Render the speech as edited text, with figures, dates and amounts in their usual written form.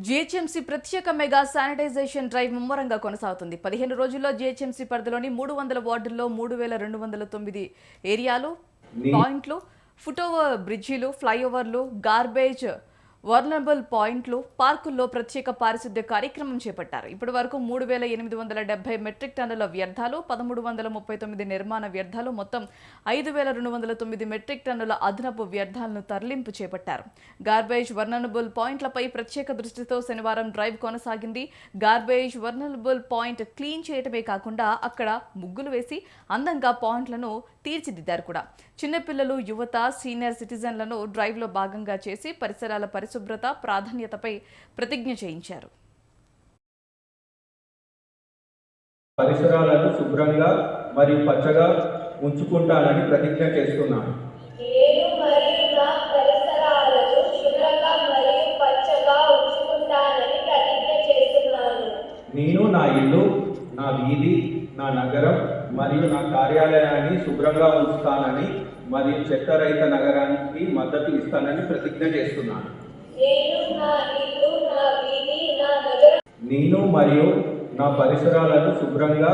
GHMC ప్రత్యేక mega sanitization drive ముమ్మరంగా కొనసాగుతుంది. 15 రోజుల్లో జీహెచ్ఎంసీ పరిధిలోని 300 వార్డుల్లో 3209 ఏరియాలు, పాయింట్లు, ఫుట్ఓవర్ బ్రిడ్జీలు, ఫ్లైఓవర్లు, గార్బేజ్ వర్నబుల్ పాయింట్లు, పార్కుల్లో ప్రత్యేక పారిశుద్ధ్య కార్యక్రమం చేపట్టారు. ఇప్పటి వరకు 3870 మెట్రిక్ టన్నుల వ్యర్థాలు, 1339 నిర్మాణ వ్యర్థాలు, మొత్తం 5209 మెట్రిక్ టన్నుల అదనపు వ్యర్థాలను తరలింపు చేపట్టారు. గార్బేజ్ వర్నబుల్ పాయింట్లపై ప్రత్యేక దృష్టితో శనివారం డ్రైవ్ కొనసాగింది. గార్బేజ్ వర్నబుల్ పాయింట్ క్లీన్ చేయటమే కాకుండా అక్కడ ముగ్గులు వేసి అందంగా పాయింట్లను తీర్చిదిద్దారు కూడా. చిన్నపిల్లలు, యువత, సీనియర్ సిటిజన్లను డ్రైవ్లో భాగంగా చేసి పరిసరాల పరిశుభ్రత ప్రాధాన్యతపై ప్రతిజ్ఞ చేయించారు. పరిసరాలను శుభ్రంగా మరియు పచ్చగా ఉంచుకుంటానని ప్రతిజ్ఞ చేస్తున్నాను. నేను నా ఇల్లు, నా వీధి, నా నగరం మరియు నా కార్యాలయాన్ని శుభ్రంగా ఉంచుతానని మరియు చెత్త రహిత నగరానికి మద్దతు ఇస్తానని ప్రతిజ్ఞ చేస్తున్నాను. నేను మరియు నా పరిసరాలను శుభ్రంగా